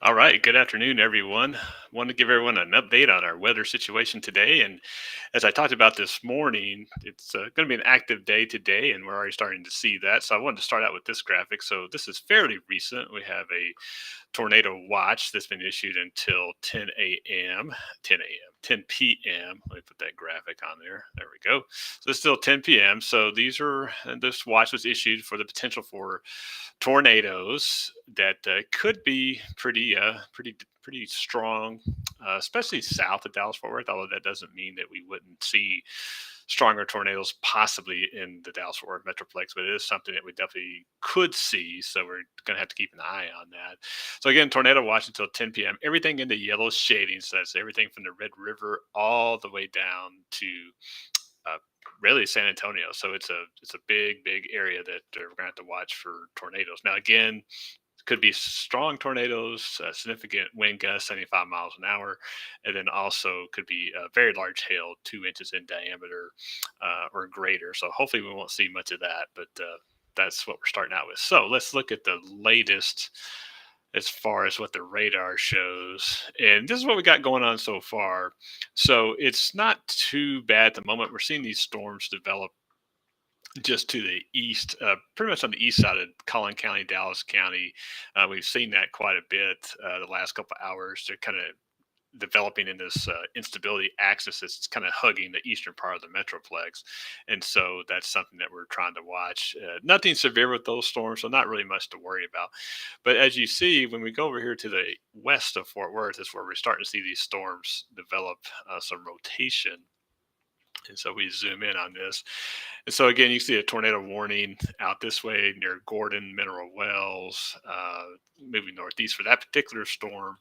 All right. Good afternoon, everyone. Want to give everyone an update on our weather situation today. And as I talked about this morning, it's going to be an active day today, and we're already starting to see that. So I wanted to start out with this graphic. So this is fairly recent. We have a tornado watch that's been issued until 10 a.m., 10 a.m., 10 p.m. Let me put that graphic on there. There we go. So it's still 10 p.m. So this watch was issued for the potential for tornadoes that could be pretty strong, especially south of Dallas Fort Worth. Although that doesn't mean that we wouldn't see stronger tornadoes possibly in the Dallas Fort Worth metroplex, but it is something that we definitely could see. So we're going to have to keep an eye on that. So again, tornado watch until 10 p.m. Everything in the yellow shading, so that's everything from the Red River all the way down to uh, really San Antonio. So it's a big area that we're gonna have to watch for tornadoes. Now again, could be strong tornadoes, significant wind gusts, 75 miles an hour, and then also could be very large hail, 2 inches in diameter or greater. So hopefully we won't see much of that, but that's what we're starting out with. So let's look at the latest as far as what the radar shows. And this is what we got going on so far. So it's not too bad at the moment. We're seeing these storms develop just to the east, pretty much on the east side of Collin County, Dallas County. We've seen that quite a bit the last couple of hours. They're kind of developing in this instability axis that's kind of hugging the eastern part of the metroplex, and so that's something that we're trying to watch. Nothing severe with those storms, so not really much to worry about. But as you see, when we go over here to the west of Fort Worth, is where we're starting to see these storms develop some rotation. And so we zoom in on this. And so again, you see a tornado warning out this way near Gordon, Mineral Wells, moving northeast for that particular storm.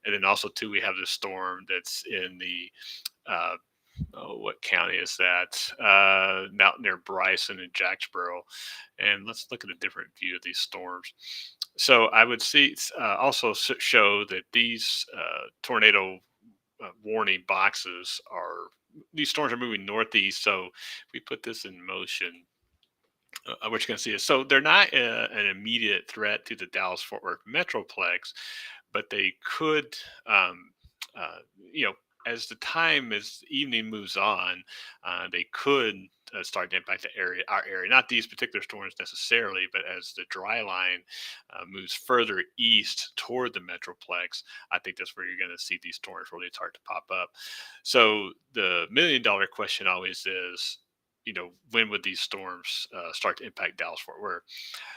And then also too, we have this storm that's in the uh, what county is that? Out near Bryson and Jacksboro. And let's look at a different view of these storms. So I would see also show that these tornado warning boxes are these storms are moving northeast. So if we put this in motion, what you're going to see is so they're not an immediate threat to the Dallas Fort Worth metroplex, but they could, um, uh, you know, as evening moves on, they could start to impact our area. Not these particular storms necessarily, but as the dry line moves further east toward the metroplex, I think that's where you're going to see these storms really start to pop up. So the $1 million question always is, when would these storms start to impact Dallas Fort Worth?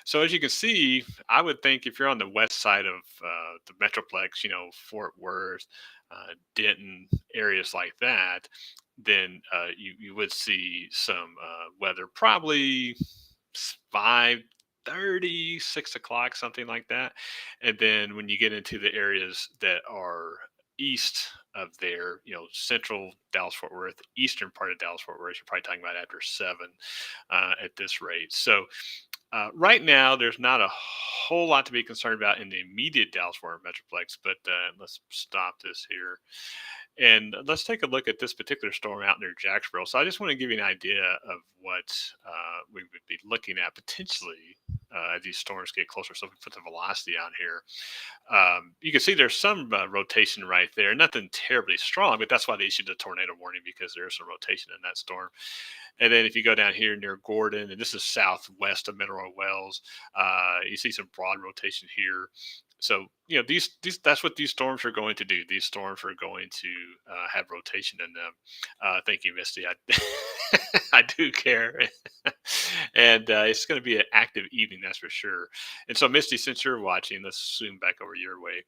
So as you can see, I would think if you're on the west side of the Metroplex, Fort Worth, Denton, areas like that, then you would see some weather, probably 5:30, 6 o'clock, something like that. And then when you get into the areas that are east of there, central Dallas Fort Worth, eastern part of Dallas Fort Worth, you're probably talking about after 7 at this rate. So right now, there's not a whole lot to be concerned about in the immediate Dallas Fort Worth metroplex, but let's stop this here and let's take a look at this particular storm out near Jacksboro. So I just want to give you an idea of what we would be looking at potentially as these storms get closer. So if we put the velocity on here, you can see there's some rotation right there. Nothing terribly strong, but that's why they issued the tornado warning because there's some rotation in that storm. And then if you go down here near Gordon, and this is southwest of Mineral Wells, you see some broad rotation here. So these that's what these storms are going to do. These storms are going to have rotation in them. Thank you, Misty. I I do care, and it's going to be an active evening, that's for sure. And so, Misty, since you're watching, let's zoom back over your way.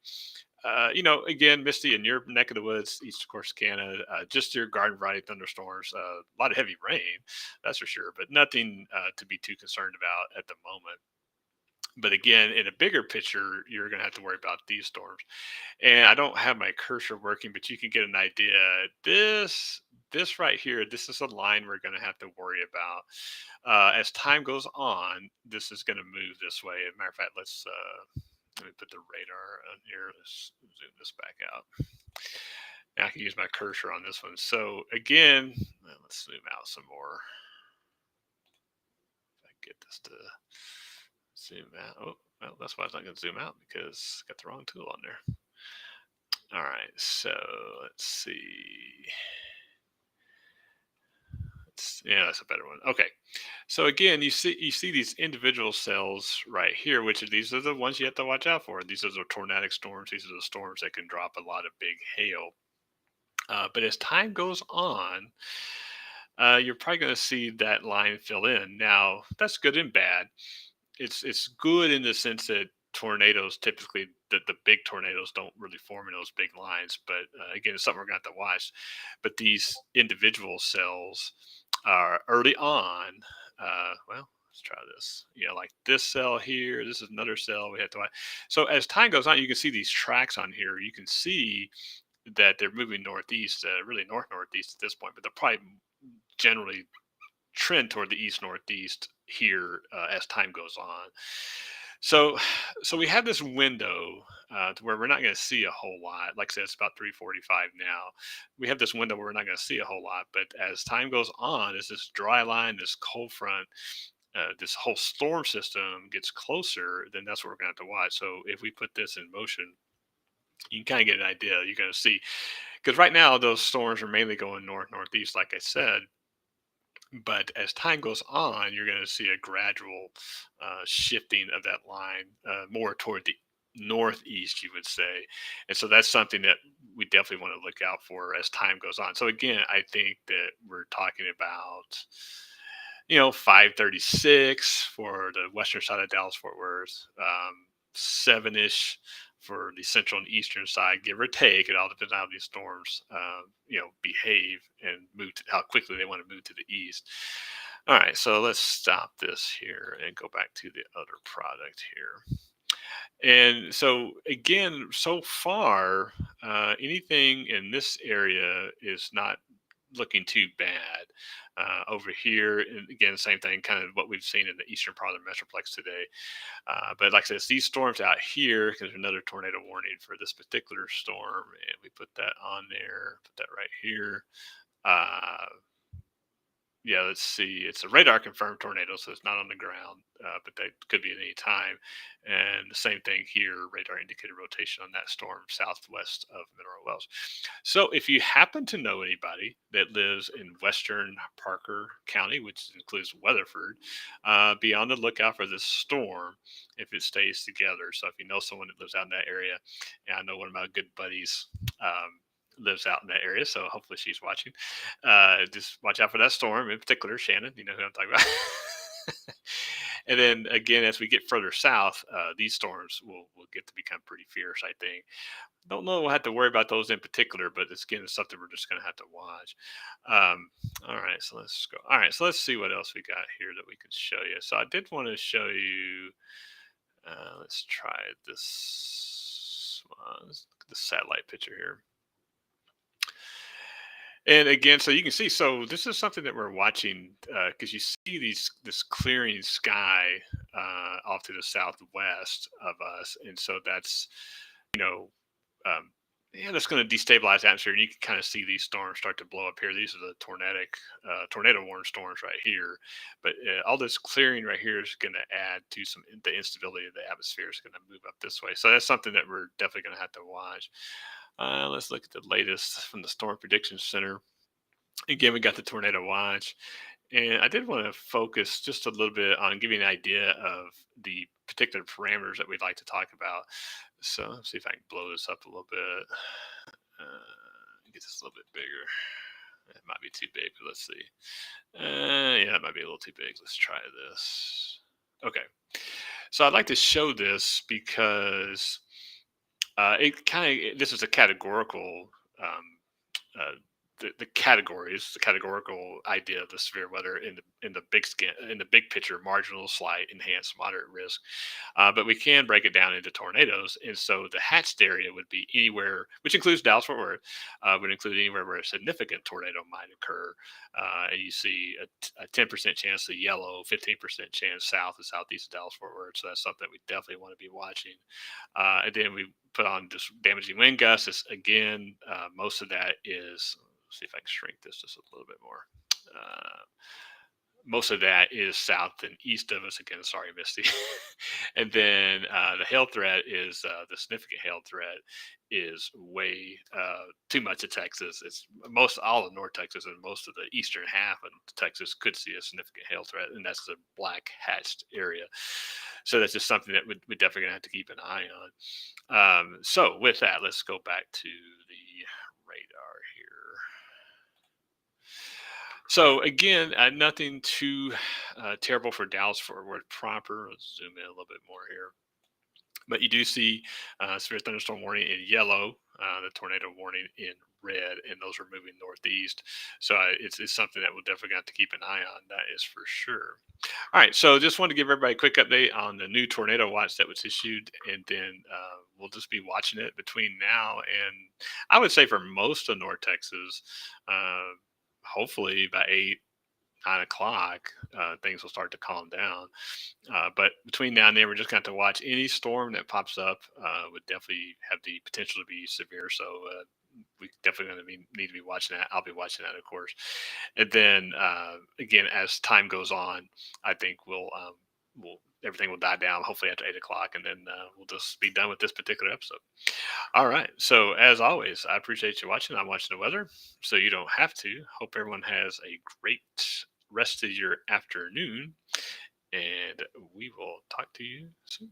Again, Misty, in your neck of the woods, east of Corsicana, just your garden variety thunderstorms, a lot of heavy rain, that's for sure, but nothing to be too concerned about at the moment. But again, in a bigger picture, you're going to have to worry about these storms. And I don't have my cursor working, but you can get an idea. This right here, this is a line we're going to have to worry about. As time goes on, this is going to move this way. As a matter of fact, let me put the radar on here. Let's zoom this back out. Now I can use my cursor on this one. So again, let's zoom out some more. If I get this to zoom out. Oh, well, that's why it's not going to zoom out because I got the wrong tool on there. All right, so let's see. Yeah, that's a better one. Okay, so again, you see these individual cells right here, which are these are the ones you have to watch out for. These are the tornadic storms. These are the storms that can drop a lot of big hail. But as time goes on, you're probably going to see that line fill in. Now, that's good and bad. It's good in the sense that tornadoes typically the big tornadoes don't really form in those big lines. But again, it's something we're going to have to watch. But these individual cells are early on. Well, let's try this. Like this cell here. This is another cell we have to watch. So as time goes on, you can see these tracks on here. You can see that they're moving northeast, really north northeast at this point, but they'll probably generally trend toward the east northeast here as time goes on. So, so we have this window to where we're not going to see a whole lot. Like I said, it's about 3:45 now. We have this window where we're not going to see a whole lot, but as time goes on, as this dry line, this cold front, this whole storm system gets closer, then that's what we're going to have to watch. So if we put this in motion, you can kind of get an idea. You're going to see because right now those storms are mainly going north northeast, like I said. But as time goes on, you're going to see a gradual shifting of that line more toward the northeast, you would say. And so that's something that we definitely want to look out for as time goes on. So again, I think that we're talking about 5:36 for the western side of Dallas Fort Worth, 7ish for the central and eastern side, give or take. It all depends on how these storms, behave and move how quickly they want to move to the east. All right, so let's stop this here and go back to the other product here. And so again, so far, anything in this area is not looking too bad. Over here, and again, same thing, kind of what we've seen in the eastern part of the metroplex today. But like I said, these storms out here, because there's another tornado warning for this particular storm, and we put that on there, put that right here. Uh, yeah, let's see. It's a radar confirmed tornado, so it's not on the ground, but that could be at any time. And the same thing here, radar indicated rotation on that storm southwest of Mineral Wells. So if you happen to know anybody that lives in western Parker County, which includes Weatherford, be on the lookout for this storm if it stays together. So if you know someone that lives out in that area, and I know one of my good buddies. Lives out in that area, so hopefully she's watching. Just watch out for that storm, in particular, Shannon. You know who I'm talking about. And then again, as we get further south, these storms will get to become pretty fierce. I think. Don't know. We'll have to worry about those in particular, but it's something we're just going to have to watch. All right, so let's go. All right, so let's see what else we got here that we could show you. So I did want to show you. Let's try this one. Let's look at the satellite picture here. And again, so you can see, so this is something that we're watching because you see this clearing sky off to the southwest of us, and so that's you know, um, yeah, that's going to destabilize the atmosphere, and you can kind of see these storms start to blow up here. These are the tornado warning storms right here, but all this clearing right here is going to add to the instability of the atmosphere is going to move up this way. So that's something that we're definitely going to have to watch. Let's look at the latest from the Storm Prediction Center. Again, we got the tornado watch, and I did want to focus just a little bit on giving an idea of the particular parameters that we'd like to talk about. So let's see if I can blow this up a little bit. Get this a little bit bigger. It might be too big, but let's see. Yeah, it might be a little too big. Let's try this. Okay. So I'd like to show this because this is a categorical uh, the categories, the categorical idea of the severe weather in the big picture, marginal, slight, enhanced, moderate risk. But we can break it down into tornadoes, and so the hatched area would be anywhere, which includes Dallas Fort Worth, would include anywhere where a significant tornado might occur. And you see a 10% chance of yellow, 15% chance south and southeast of Dallas Fort Worth. So that's something we definitely want to be watching. And then we put on just damaging wind gusts. Again, most of that is. See if I can shrink this just a little bit more. Most of that is south and east of us. Again, sorry, Misty. And then the hail threat is the significant hail threat is way too much of Texas. It's most all of North Texas and most of the eastern half of Texas could see a significant hail threat, and that's the black hatched area. So that's just something that we're definitely gonna have to keep an eye on. So with that, let's go back to the radar here. So again, nothing too terrible for Dallas Fort Worth proper. Let's zoom in a little bit more here. But you do see severe thunderstorm warning in yellow, the tornado warning in red, and those are moving northeast. So it's something that we'll definitely have to keep an eye on. That is for sure. All right, so just wanted to give everybody a quick update on the new tornado watch that was issued, and then we'll just be watching it between now and I would say for most of North Texas, uh, hopefully by 8, 9 o'clock, things will start to calm down. But between now and then, we're just going to have to watch any storm that pops up. Would definitely have the potential to be severe. So we definitely going to need to be watching that. I'll be watching that, of course. And then again, as time goes on, I think we'll everything will die down. Hopefully after 8 o'clock, and then we'll just be done with this particular episode. All right. So as always, I appreciate you watching. I'm watching the weather, so you don't have to. Hope everyone has a great rest of your afternoon, and we will talk to you soon.